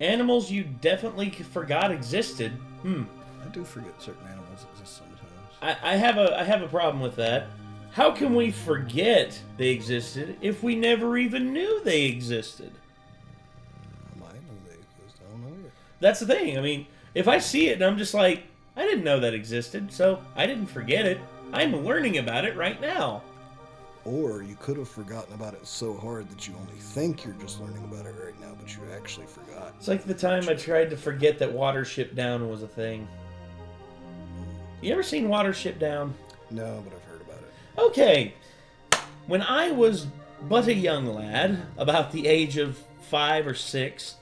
Animals you definitely forgot existed. I do forget certain animals exist sometimes. I have a problem with that. How can we forget they existed if we never even knew they existed? I might know they exist. I don't know yet. That's the thing. I mean, if I see it and I'm just like, I didn't know that existed, so I didn't forget it. I'm learning about it right now. Or you could have forgotten about it so hard that you only think you're just learning about it right now, but you actually forgot. It's like the time I tried to forget that Watership Down was a thing. You ever seen Watership Down? No, but I've heard about it. Okay. When I was but a young lad, about the age of 5 or 6,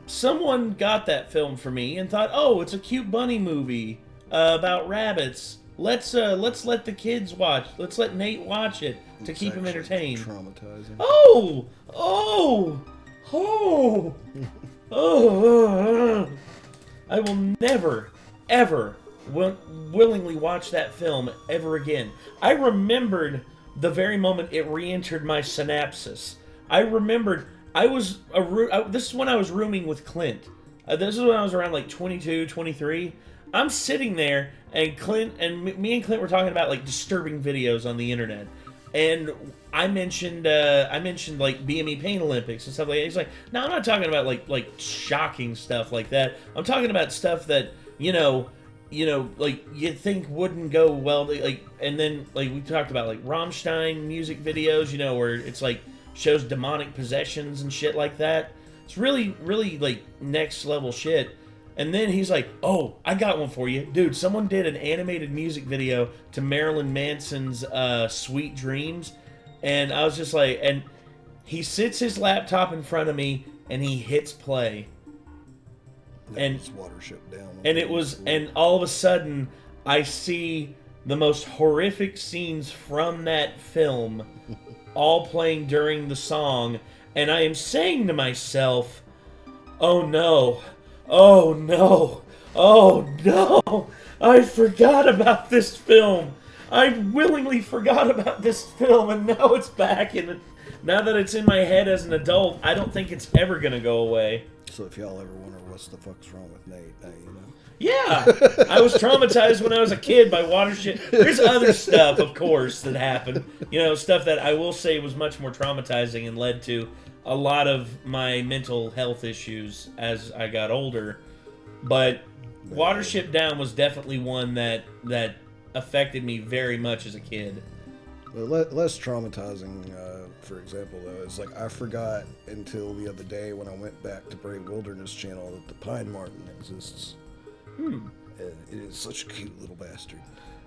someone got that film for me and thought, oh, it's a cute bunny movie about rabbits. Let's let the kids watch. Let's let Nate watch it to keep him entertained. Traumatizing. Oh! I will never, ever willingly watch that film ever again. I remembered the very moment it re-entered my synapses. I remembered this is when I was rooming with Clint. This is when I was around like 22, 23. I'm sitting there, and me and Clint were talking about like disturbing videos on the internet, and I mentioned like BME Pain Olympics and stuff like that. He's like, no, I'm not talking about like shocking stuff like that. I'm talking about stuff that you know, like you think wouldn't go well. Like, and then like we talked about like Rammstein music videos, where it's like shows demonic possessions and shit like that. It's really, really like next level shit. And then he's like, oh, I got one for you. Dude, someone did an animated music video to Marilyn Manson's Sweet Dreams. And I was just like, and he sits his laptop in front of me and he hits play. And Watership Down. And all of a sudden, I see the most horrific scenes from that film all playing during the song. And I am saying to myself, oh no. Oh no! Oh no! I forgot about this film! I willingly forgot about this film, and now it's back, and now that it's in my head as an adult, I don't think it's ever gonna go away. So if y'all ever wonder what's the fuck's wrong with Nate, now you know. Yeah! I was traumatized when I was a kid by Watership. There's other stuff, of course, that happened. Stuff that I will say was much more traumatizing and led to a lot of my mental health issues as I got older, but Watership Down was definitely one that affected me very much as a kid. Well, less traumatizing, for example, though, is like I forgot until the other day when I went back to Brave Wilderness Channel that the pine marten exists. And it is such a cute little bastard.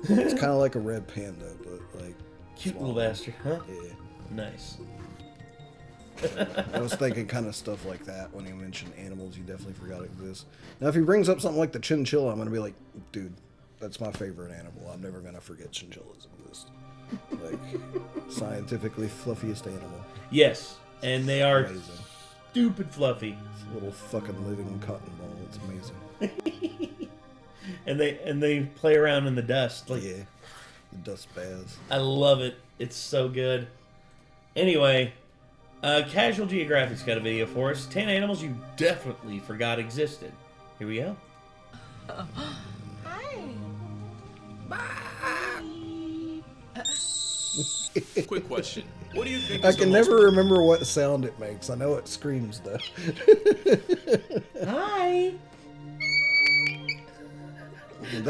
It's kind of like a red panda, but like cute little bastard, huh? Yeah. Nice. I was thinking kind of stuff like that when he mentioned animals you definitely forgot exist. Now, if he brings up something like the chinchilla, I'm going to be like, dude, that's my favorite animal. I'm never going to forget chinchillas exist. Like, scientifically fluffiest animal. Yes, and they are amazing. Stupid fluffy. It's a little fucking living cotton ball. It's amazing. and they play around in the dust. Like, yeah, the dust baths. I love it. It's so good. Anyway... Casual Geographic's got a video for us. 10 animals you definitely forgot existed. Here we go. Hi. Quick question. What do you think? I can never remember what sound it makes. I know it screams though. Hi. I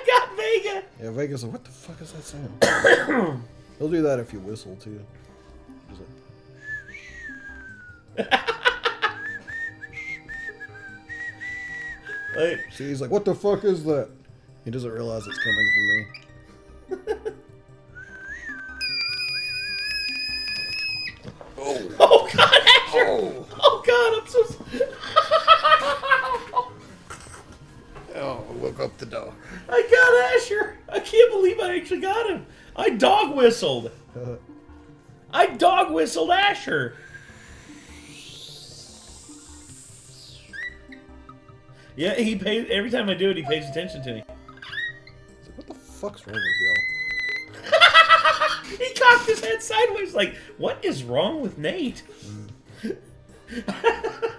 got Vega. Yeah, Vega's like, what the fuck is that sound? He'll do that if you whistle too. Like, see, he's like, what the fuck is that? He doesn't realize it's coming from me. oh God, Asher! Oh God, I'm so. Oh, I woke up the dog. I got Asher. I can't believe I actually got him. I dog whistled. I dog whistled Asher. Yeah, he pays every time I do it. He pays attention to me. He's like, what the fuck's wrong with y'all? He cocked his head sideways, like, "What is wrong with Nate?"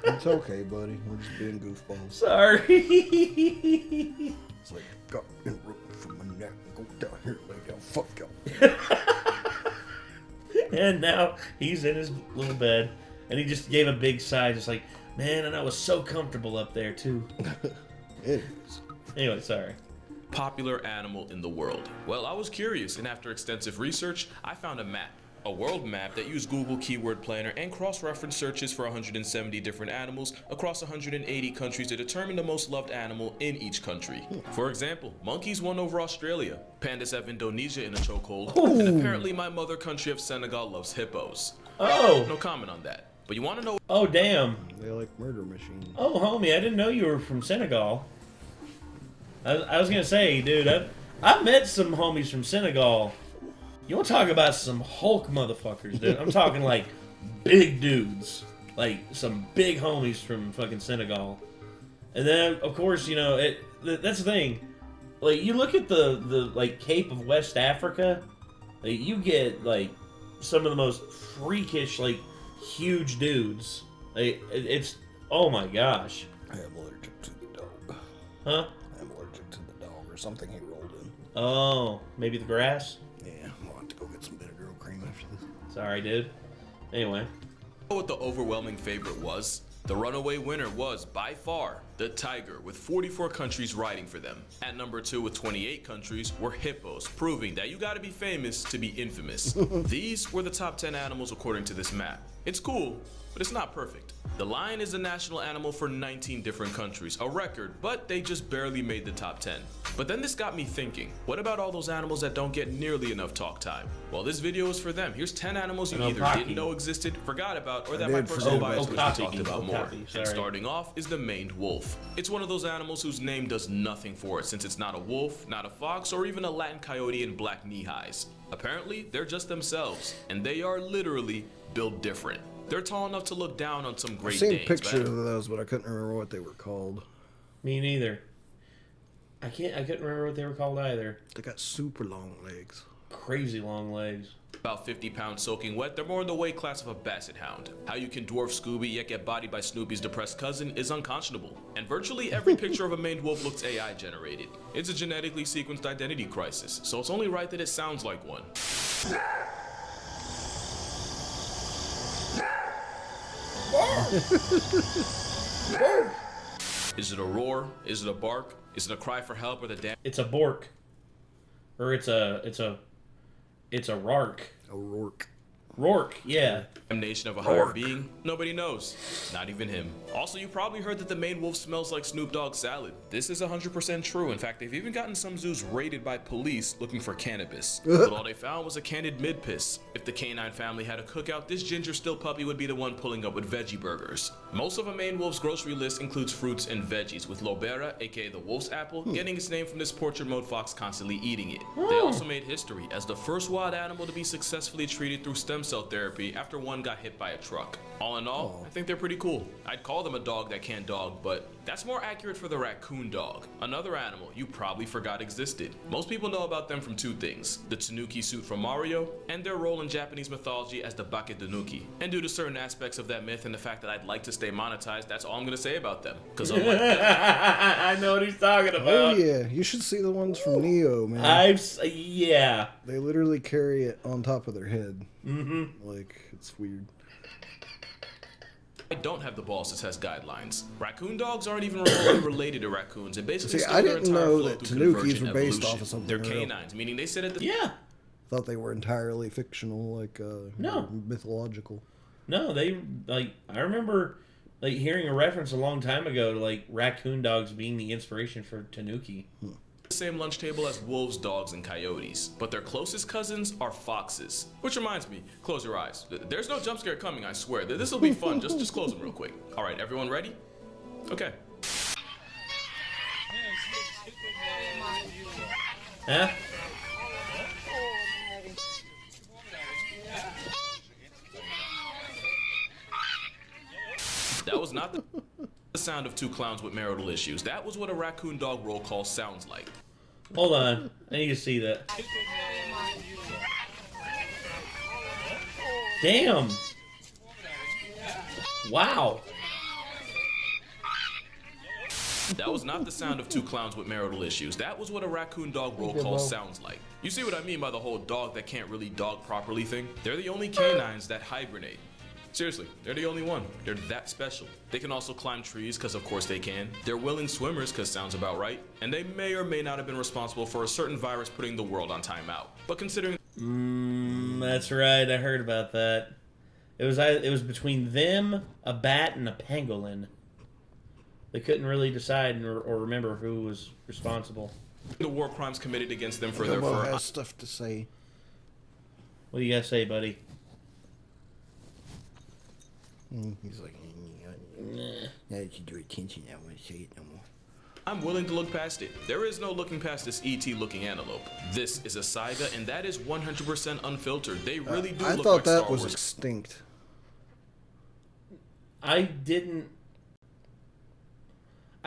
It's okay, buddy. We're just being goofballs. Sorry. It's like, got in rope from my neck. Go down here, lay down. Fuck y'all. And now he's in his little bed, and he just gave a big sigh, just like, man, and I was so comfortable up there, too. Anyways. Anyway, sorry. Popular animal in the world. Well, I was curious, and after extensive research, I found a map. A world map that used Google Keyword Planner and cross-reference searches for 170 different animals across 180 countries to determine the most loved animal in each country. For example, monkeys won over Australia, pandas have Indonesia in a chokehold, and apparently my mother country of Senegal loves hippos. Oh. No comment on that. But you want to know? Oh, damn. They like murder machines. Oh, homie, I didn't know you were from Senegal. I was gonna say, dude, I've met some homies from Senegal. You want to talk about some Hulk motherfuckers, dude? I'm talking like big dudes, like some big homies from fucking Senegal. And then, of course, you know, that's the thing. Like, you look at the like Cape of West Africa, like, you get like some of the most freakish, like, huge dudes. Like, it's, oh my gosh. I am allergic to the dog. Huh? I'm allergic to the dog or something he rolled in. Oh, maybe the grass? Yeah, I'll have to go get some vinegar cream after this. Sorry, dude. Anyway. What the overwhelming favorite was? The runaway winner was, by far, the tiger, with 44 countries riding for them. At number 2 with 28 countries were hippos, proving that you gotta be famous to be infamous. These were the top 10 animals according to this map. It's cool, but it's not perfect. The lion is the national animal for 19 different countries, a record, but they just barely made the top 10. But then this got me thinking, what about all those animals that don't get nearly enough talk time? Well, this video is for them. Here's 10 animals you either didn't know existed, forgot about, or that my personal bias wish we talked about more. And starting off is the maned wolf. It's one of those animals whose name does nothing for it, since it's not a wolf, not a fox, or even a Latin coyote in black knee-highs. Apparently, they're just themselves, and they are literally built different. They're tall enough to look down on some Great I've seen Danes. pictures of those, but I couldn't remember what they were called. Me neither. I couldn't remember what they were called either. They got super long legs. Crazy long legs. About 50 pounds soaking wet, they're more in the weight class of a basset hound. How you can dwarf Scooby yet get bodied by Snoopy's depressed cousin is unconscionable. And virtually every picture of a maned wolf looks AI generated. It's a genetically sequenced identity crisis, so it's only right that it sounds like one. Is it a roar? Is it a bark? Is it a cry for help or the damn? It's a bork. Or it's a rark. A rourke. Rourke, yeah. Damnation of a higher being? Nobody knows. Not even him. Also, you probably heard that the maned wolf smells like Snoop Dogg's salad. This is 100% true. In fact, they've even gotten some zoos raided by police looking for cannabis. But all they found was a canned mid-piss. If the canine family had a cookout, this ginger still puppy would be the one pulling up with veggie burgers. Most of a maned wolf's grocery list includes fruits and veggies, with Lobera, aka the wolf's apple, getting its name from this portrait mode fox constantly eating it. They also made history as the first wild animal to be successfully treated through stem cell therapy after one got hit by a truck. All in all, I think they're pretty cool. I'd call them a dog that can't dog, but that's more accurate for the raccoon dog, another animal you probably forgot existed. Most people know about them from two things: the Tanuki suit from Mario, and their role in Japanese mythology as the Bakedanuki. And due to certain aspects of that myth and the fact that I'd like to stay monetized, that's all I'm gonna say about them. Because unlike them, I know what he's talking about. Oh yeah, you should see the ones from Neo, man. Yeah. They literally carry it on top of their head. Mm-hmm. Like, it's weird. I don't have the balls to test guidelines. Raccoon dogs aren't even remotely related to raccoons, and basically See, steal I their didn't entire know flow that through Tanukis convergent were based evolution. off of something They're real. canines, meaning they sit at the Yeah. Thought they were entirely fictional, like No. mythological. No, they, like, I remember, like, hearing a reference a long time ago to, like, raccoon dogs being the inspiration for Tanuki. the same lunch table as wolves, dogs, and coyotes, but their closest cousins are foxes. Which reminds me, close your eyes. There's no jump scare coming, I swear. This will be fun. Just close them real quick. All right, everyone ready? Okay. Huh? That was not the sound of two clowns with marital issues. That was what a raccoon dog roll call sounds like. Hold on. I need to see that. Damn. Wow. That was not the sound of two clowns with marital issues. That was what a raccoon dog roll call sounds like. You see what I mean by the whole dog that can't really dog properly thing? They're the only canines that hibernate. Seriously, they're the only one. They're that special. They can also climb trees, because of course they can. They're willing swimmers, because sounds about right. And they may or may not have been responsible for a certain virus putting the world on timeout. But considering... That's right, I heard about that. It was between them, a bat, and a pangolin. They couldn't really decide or remember who was responsible. The war crimes committed against them for Gumbo their... has stuff to say. What do you guys say, buddy? He's like, now that you do attention, I want to say it no more. I'm willing to look past it. There is no looking past this ET-looking antelope. This is a Saiga, and that is 100% unfiltered. They really do I look thought like that Star was Wars. extinct. I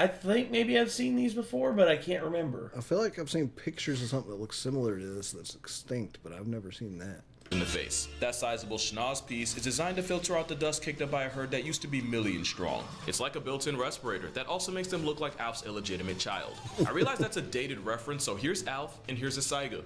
think maybe I've seen these before, but I can't remember. I feel like I've seen pictures of something that looks similar to this that's extinct, but I've never seen that. In the face. That sizable schnoz piece is designed to filter out the dust kicked up by a herd that used to be millions strong. It's like a built-in respirator that also makes them look like Alf's illegitimate child. I realize that's a dated reference, so here's Alf and here's a Saiga.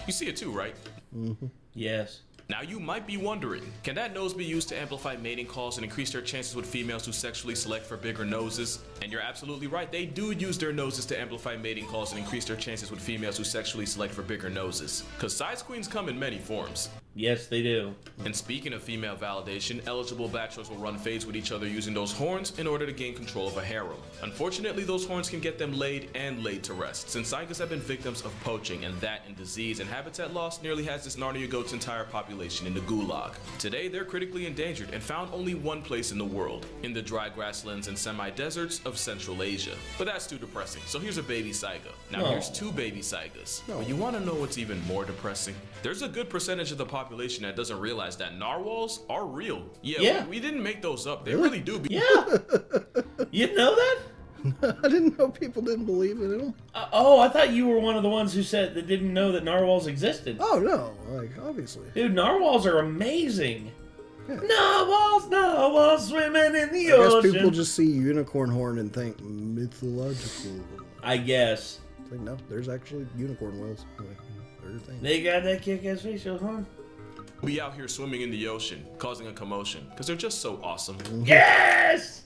You see it too, right? Mm-hmm. Yes. Now you might be wondering, can that nose be used to amplify mating calls and increase their chances with females who sexually select for bigger noses? And you're absolutely right, they do use their noses to amplify mating calls and increase their chances with females who sexually select for bigger noses. Cause size queens come in many forms. Yes, they do. And speaking of female validation, eligible bachelors will run fades with each other using those horns in order to gain control of a harem. Unfortunately, those horns can get them laid and laid to rest, since Saigas have been victims of poaching, and that and disease and habitat loss nearly has this Narnia goat's entire population in the gulag. Today, they're critically endangered and found only one place in the world, in the dry grasslands and semi-deserts of Central Asia. But that's too depressing, so here's a baby Saiga. Now here's two baby Saigas. But you want to know what's even more depressing? There's a good percentage of the population that doesn't realize that narwhals are real. Yeah. We didn't make those up. They really do be. Yeah. You didn't know that? I didn't know people didn't believe in them. I thought you were one of the ones who said that didn't know that narwhals existed. Oh, no. Like, obviously. Dude, narwhals are amazing. Yeah. Narwhals swimming in the I ocean. guess people just see unicorn horn and think mythological. I guess. It's like, no, there's actually unicorn whales. Like, they're a thing. They got that kick-ass facial, huh? Be out here swimming in the ocean, causing a commotion, because they're just so awesome. Yes!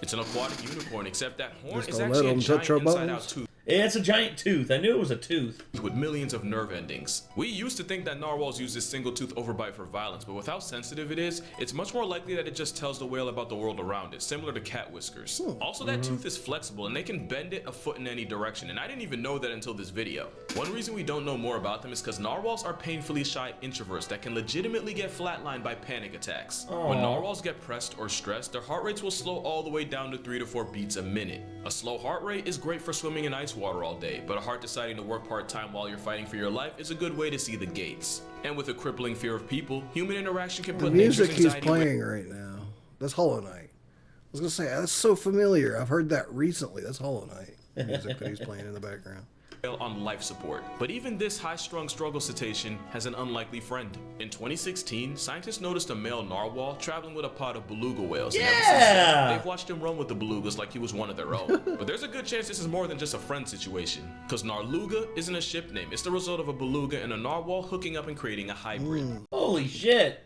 It's an aquatic unicorn, except that horn Just is don't actually let a 'em giant touch our inside-out bones. tooth Yeah, it's a giant tooth. I knew it was a tooth. with millions of nerve endings. We used to think that narwhals use this single tooth overbite for violence, but with how sensitive it is, it's much more likely that it just tells the whale about the world around it, similar to cat whiskers. Also, that tooth is flexible and they can bend it a foot in any direction, and I didn't even know that until this video. One reason we don't know more about them is because narwhals are painfully shy introverts that can legitimately get flatlined by panic attacks. When narwhals get pressed or stressed, their heart rates will slow all the way down to 3 to 4 beats a minute. A slow heart rate is great for swimming in ice water all day, but a heart deciding to work part-time while you're fighting for your life is a good way to see the gates. And with a crippling fear of people, human interaction can The put music nature's he's anxiety playing right now, that's Hollow Knight. I was going to say, that's so familiar. I've heard that recently. That's Hollow Knight. The music that he's playing in the background. on life support. But even this high-strung struggle cetacean has an unlikely friend. In 2016, scientists noticed a male narwhal traveling with a pod of beluga whales. And ever since then, they've watched him run with the belugas like he was one of their own. But there's a good chance this is more than just a friend situation, because Narluga isn't a ship name. It's the result of a beluga and a narwhal hooking up and creating a hybrid. Holy shit.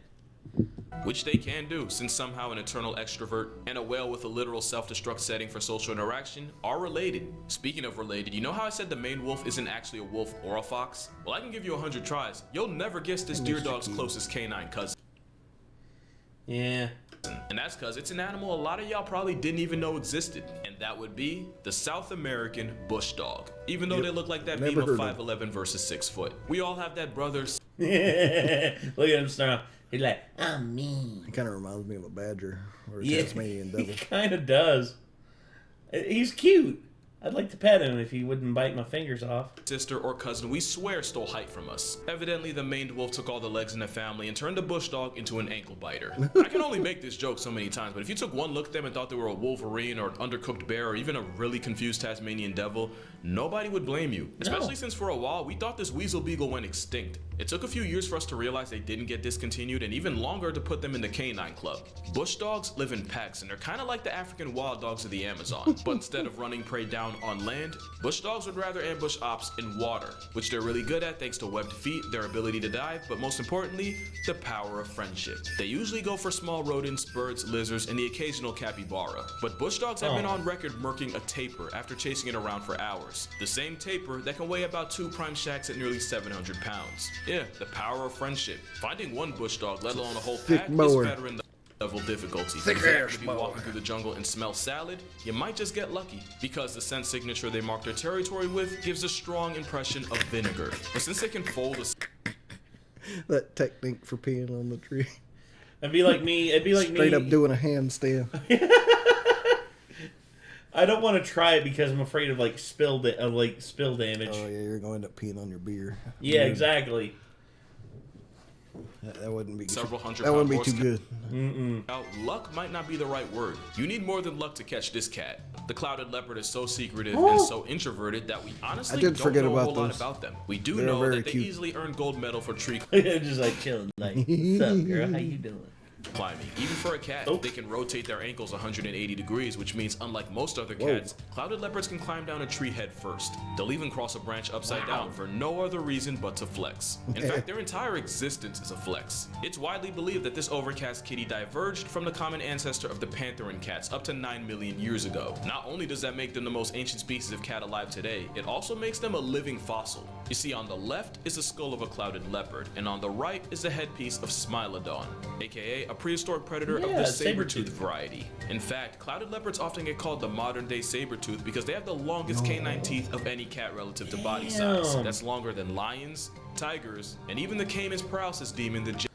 Which they can do, since somehow an eternal extrovert and a whale with a literal self-destruct setting for social interaction are related. Speaking of related, you know how I said the main wolf isn't actually a wolf or a fox? Well, I can give you 100 tries. You'll never guess this deer dog's closest canine cousin. Yeah. And that's because it's an animal a lot of y'all probably didn't even know existed. And that would be the South American bush dog. Even though they look like that beam of 5'11" versus 6 foot. We all have that brother. Look at him snarl. He's like, I'm mean. He kind of reminds me of a badger or a Yeah, Tasmanian devil. He kind of does. He's cute. I'd like to pet him if he wouldn't bite my fingers off. Sister or cousin we swear stole height from us. Evidently, the maned wolf took all the legs in the family and turned the bush dog into an ankle biter. I can only make this joke so many times, but if you took one look at them and thought they were a wolverine or an undercooked bear or even a really confused Tasmanian devil, nobody would blame you. Especially since for a while, we thought this weasel beagle went extinct. It took a few years for us to realize they didn't get discontinued and even longer to put them in the canine club. Bush dogs live in packs and they're kind of like the African wild dogs of the Amazon, but instead of running prey down on land, bush dogs would rather ambush ops in water, which they're really good at thanks to webbed feet, their ability to dive, but most importantly, the power of friendship. They usually go for small rodents, birds, lizards, and the occasional capybara. But bush dogs have been on record murking a tapir after chasing it around for hours. The same tapir that can weigh about 2 prime shacks at nearly 700 pounds. Yeah, the power of friendship. Finding one bush dog, let alone a whole pack, is better in the level difficulty. If you walking through the jungle and smell salad, you might just get lucky, because the scent signature they mark their territory with gives a strong impression of vinegar. But since they can fold a That technique for peeing on the tree. It'd be like me. Straight up doing a handstand. I don't want to try it because I'm afraid of spill damage. Oh yeah, you're going to end up peeing on your beer. Yeah, exactly. That wouldn't be several hundred that pound wouldn't be too good. Now, luck might not be the right word. You need more than luck to catch this cat. The clouded leopard is so secretive and so introverted that we honestly don't know a whole lot about them. We do know that they easily earn gold medal for tree Just like chilling, like, what's up, girl? How you doing? climbing. Even for a cat, they can rotate their ankles 180 degrees, which means unlike most other cats, clouded leopards can climb down a tree head first. They'll even cross a branch upside down for no other reason but to flex. In fact, their entire existence is a flex. It's widely believed that this overcast kitty diverged from the common ancestor of the pantheran cats up to 9 million years ago. Not only does that make them the most ancient species of cat alive today, it also makes them a living fossil. You see, on the left is the skull of a clouded leopard, and on the right is the headpiece of Smilodon, aka a prehistoric predator of the saber-toothed variety. In fact, clouded leopards often get called the modern-day saber-tooth because they have the longest canine teeth of any cat relative to body size. That's longer than lions, tigers, and even the Cayman's paralysis demon, the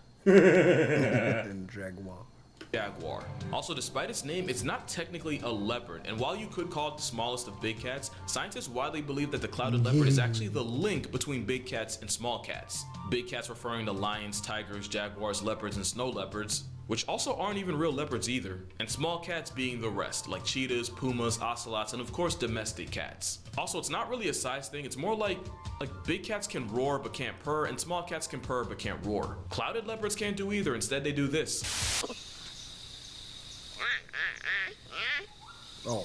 jaguar. Also, despite its name, it's not technically a leopard, and while you could call it the smallest of big cats, scientists widely believe that the clouded leopard is actually the link between big cats and small cats. Big cats referring to lions, tigers, jaguars, leopards, and snow leopards, which also aren't even real leopards either, and small cats being the rest, like cheetahs, pumas, ocelots, and of course domestic cats. Also, it's not really a size thing, it's more like big cats can roar but can't purr, and small cats can purr but can't roar. Clouded leopards can't do either, instead they do this. Oh.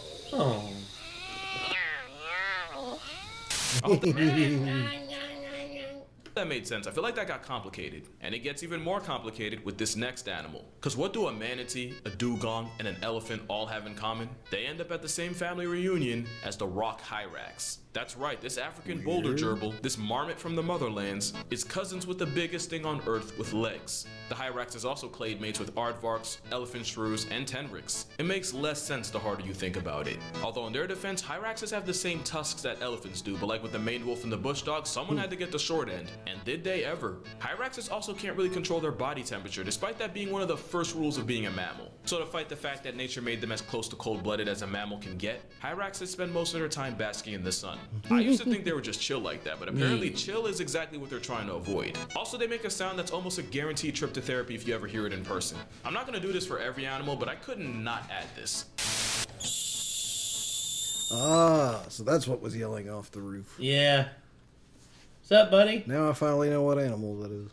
That made sense. I feel like that got complicated. And it gets even more complicated with this next animal. Cause what do a manatee, a dugong, and an elephant all have in common? They end up at the same family reunion as the rock hyrax. That's right, this African boulder gerbil, this marmot from the motherlands, is cousins with the biggest thing on earth with legs. The hyrax is also clade mates with aardvarks, elephant shrews, and tenrics. It makes less sense the harder you think about it. Although in their defense, hyraxes have the same tusks that elephants do, but like with the maned wolf and the bush dog, someone had to get the short end. And did they ever? Hyraxes also can't really control their body temperature, despite that being one of the first rules of being a mammal. So to fight the fact that nature made them as close to cold-blooded as a mammal can get, hyraxes spend most of their time basking in the sun. I used to think they were just chill like that, but apparently chill is exactly what they're trying to avoid. Also, they make a sound that's almost a guaranteed trip to therapy if you ever hear it in person. I'm not gonna do this for every animal, but I couldn't not add this. Ah, so that's what was yelling off the roof. Yeah. What's up, buddy? Now I finally know what animal that is.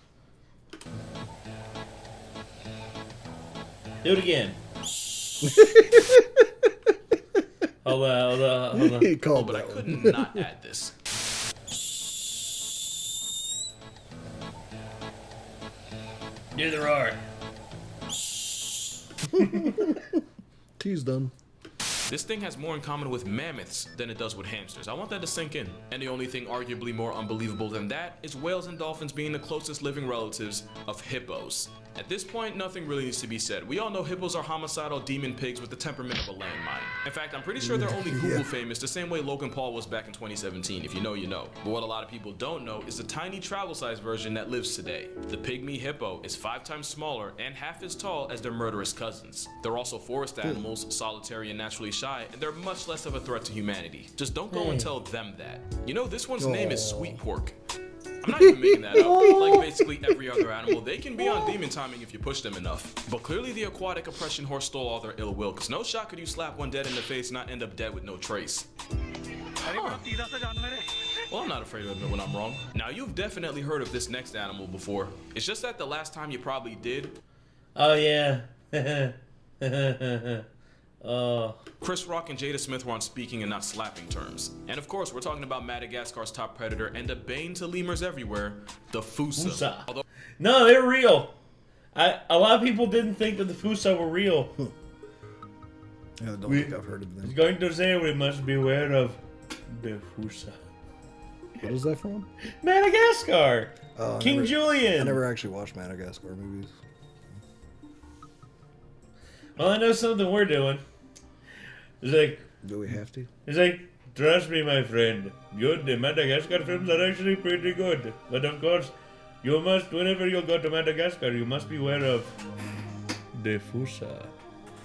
Do it again. Hold on. He called but I that one. couldn't not add this. Do the roar. Tea's done. This thing has more in common with mammoths than it does with hamsters. I want that to sink in. And the only thing arguably more unbelievable than that is whales and dolphins being the closest living relatives of hippos. At this point, nothing really needs to be said. We all know hippos are homicidal demon pigs with the temperament of a landmine. In fact, I'm pretty sure they're only Google famous the same way Logan Paul was back in 2017. If you know, you know. But what a lot of people don't know is the tiny travel-sized version that lives today. The pygmy hippo is 5 times smaller and half as tall as their murderous cousins. They're also forest animals, solitary and naturally shy, and they're much less of a threat to humanity. Just don't go and tell them that. You know, this one's name is Sweet Pork. I'm not even making that up. Like basically every other animal, they can be on demon timing if you push them enough. But clearly the aquatic oppression horse stole all their ill will, because no shot could you slap one dead in the face and not end up dead with no trace. Huh. Well, I'm not afraid to admit when I'm wrong. Now, you've definitely heard of this next animal before. It's just that the last time you probably did. Oh, yeah. Chris Rock and Jada Smith were on speaking and not slapping terms. And of course, we're talking about Madagascar's top predator and a bane to lemurs everywhere, the Fusa. Although no, they're real. A lot of people didn't think that the Fusa were real. I don't think I've heard of them. He's going to say we must beware of the Fusa. What is that from? Madagascar. King Julian. I never actually watched Madagascar movies. Well, I know something we're doing. It's like, do we have to? It's like, trust me, my friend. The Madagascar films are actually pretty good. But of course, you must, whenever you go to Madagascar, you must beware of the Fusa.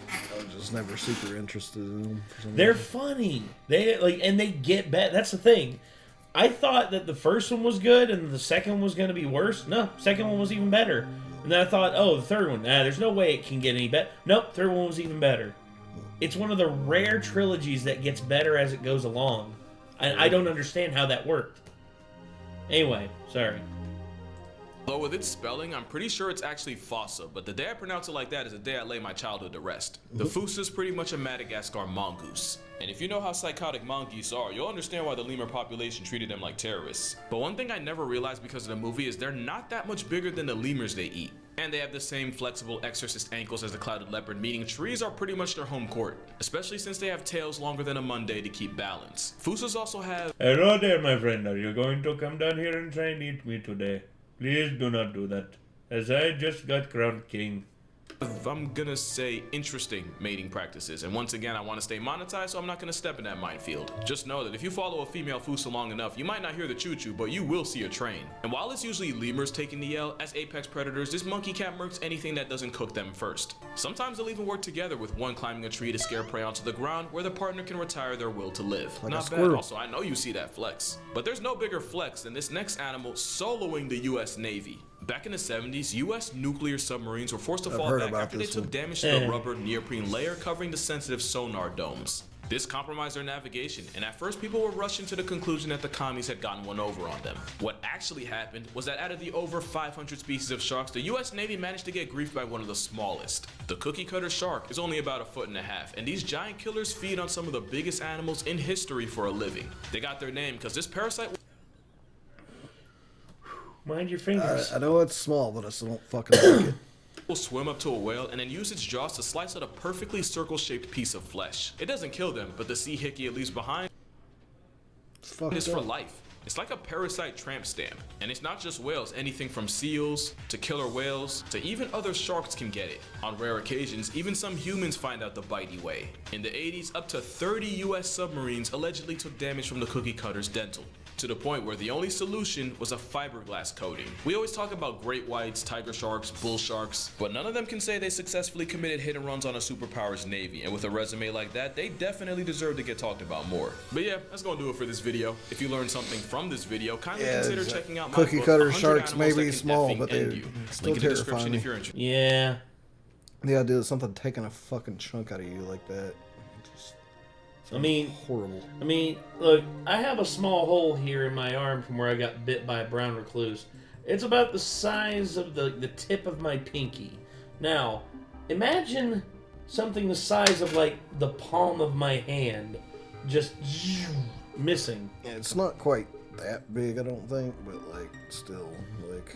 I was just never super interested in them. They're funny. And they get better. That's the thing. I thought that the first one was good and the second one was going to be worse. No, second one was even better. And then I thought, oh, the third one, there's no way it can get any better. Nope, third one was even better. It's one of the rare trilogies that gets better as it goes along. And I don't understand how that worked. Anyway, sorry. Though with its spelling, I'm pretty sure it's actually Fossa, but the day I pronounce it like that is the day I lay my childhood to rest. The Fusa is pretty much a Madagascar mongoose. And if you know how psychotic mongoose are, you'll understand why the lemur population treated them like terrorists. But one thing I never realized because of the movie is they're not that much bigger than the lemurs they eat. And they have the same flexible exorcist ankles as the clouded leopard, meaning trees are pretty much their home court, especially since they have tails longer than a Monday to keep balance. Fusas also have... Hello there, my friend. Are you going to come down here and try and eat me today? Please do not do that, as I just got crowned king. I'm gonna say interesting mating practices, and once again I want to stay monetized, so I'm not gonna step in that minefield. Just know that if you follow a female Fusa long enough, you might not hear the choo-choo, but you will see a train. And while it's usually lemurs taking the L, as apex predators, this monkey cat murks anything that doesn't cook them first. Sometimes they'll even work together, with one climbing a tree to scare prey onto the ground, where the partner can retire their will to live. Like not bad. Also, I know you see that flex, but there's no bigger flex than this next animal soloing the US Navy. Back in the 70s, U.S. nuclear submarines were forced to fall back after they took damage to the rubber neoprene layer covering the sensitive sonar domes. This compromised their navigation, and at first people were rushing to the conclusion that the commies had gotten one over on them. What actually happened was that out of the over 500 species of sharks, the U.S. Navy managed to get griefed by one of the smallest. The cookie cutter shark is only about 1.5 feet, and these giant killers feed on some of the biggest animals in history for a living. They got their name because this parasite... Mind your fingers. I know it's small, but I still don't fucking like it. Will swim up to a whale and then use its jaws to slice out a perfectly circle-shaped piece of flesh. It doesn't kill them, but the sea hickey it leaves behind is for life. It's like a parasite tramp stamp. And it's not just whales, anything from seals to killer whales to even other sharks can get it. On rare occasions, even some humans find out the bitey way. In the 80s, up to 30 US submarines allegedly took damage from the cookie cutter's dental, to the point where the only solution was a fiberglass coating. We always talk about great whites, tiger sharks, bull sharks, but none of them can say they successfully committed hit and runs on a superpower's navy, and with a resume like that, they definitely deserve to get talked about more. But yeah, that's gonna do it for this video. If you learned something from this video, kindly consider checking out my cookie book, cutter 100 sharks may Animals be That Can small, Effing but End they You. still Link in the description terrify me. if you're interested. Yeah. The idea of something taking a fucking chunk out of you like that. I mean, horrible. I mean, look, I have a small hole here in my arm from where I got bit by a brown recluse. It's about the size of the tip of my pinky. Now, imagine something the size of, like, the palm of my hand just missing. Yeah, it's not quite that big, I don't think, but, like, still, like...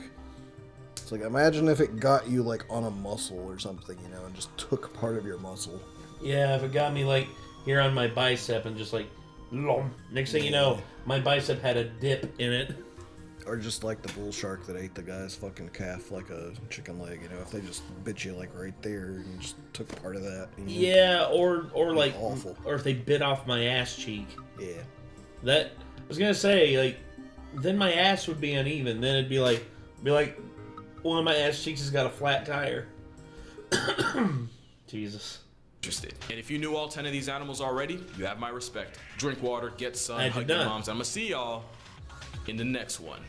It's like, imagine if it got you, like, on a muscle or something, you know, and just took part of your muscle. Yeah, if it got me, like, here on my bicep and just like, next thing you know, my bicep had a dip in it. Or just like the bull shark that ate the guy's fucking calf like a chicken leg, you know, if they just bit you like right there and just took part of that. You know? Yeah, or like, awful. or if they bit off my ass cheek. Yeah. That, I was gonna say, like, then my ass would be uneven. Then it'd be like one of my ass cheeks has got a flat tire. Jesus. Interested. And if you knew all 10 of these animals already, you have my respect. Drink water, get sun, I hug did your not. moms. I'm gonna see y'all in the next one.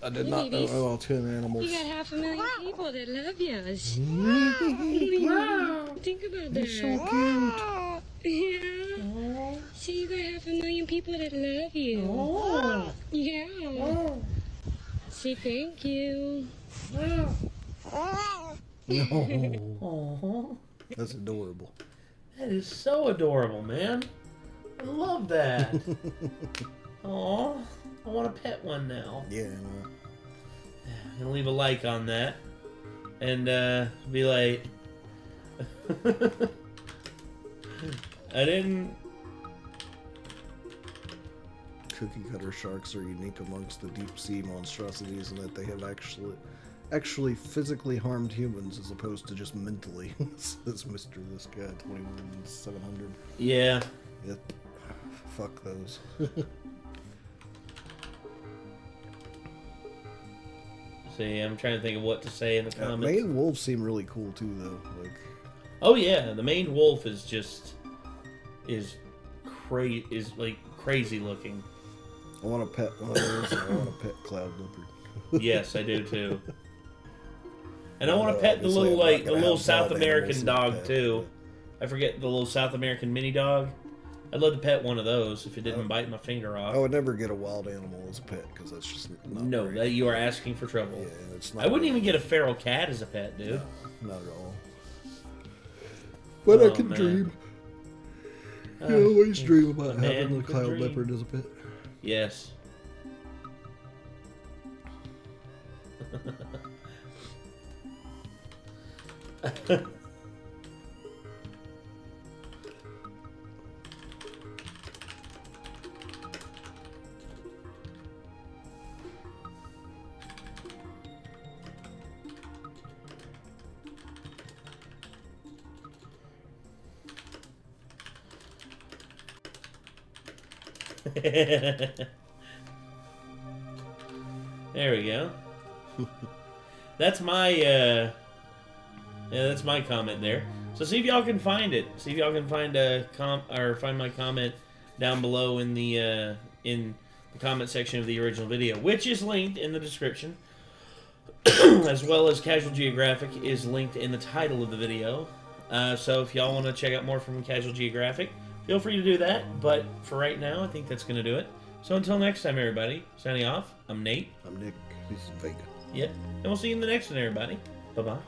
I did not know all 10 animals. You got 500,000 people that love yours. Wow. Think about that. You're so cute. Yeah. See, you got 500,000 people that love you. Yeah. Say thank you. Oh, That's adorable. that is so adorable, man. I love that. Aw, I want to pet one now. Yeah, I know. I'm gonna leave a like on that, and be like, I didn't. Cookie cutter sharks are unique amongst the deep sea monstrosities in that they have actually physically harmed humans as opposed to just mentally. Says Mr. This Guy 21700. Yeah. Yep. Fuck those. See, I'm trying to think of what to say in the comments. Maned wolves seem really cool too, though. Like, Oh yeah, the maned wolf is just like crazy looking. I want to pet one of those, and I want to pet cloud leopard. Yes, I do too. And I want to Although, pet the obviously, little I'm not gonna have South wild American animals to dog pet, too. I forget the little South American mini dog. I'd love to pet one of those if it didn't bite my finger off. I would never get a wild animal as a pet because that's just not No, great. that you are asking for trouble. Yeah, it's not. I wouldn't great. even get a feral cat as a pet, dude. No, not at all. But I Oh, can man. dream. You always dream about a man having a can cloud dream. leopard as a pet. Yes. There we go. That's my that's my comment there. So see if y'all can find it. See if y'all can find find my comment down below in the comment section of the original video, which is linked in the description, as well as Casual Geographic is linked in the title of the video. So if y'all want to check out more from Casual Geographic, feel free to do that. But for right now, I think that's going to do it. So until next time, everybody, signing off, I'm Nate. I'm Nick. This is Vega. Yep. And we'll see you in the next one, everybody. Bye-bye.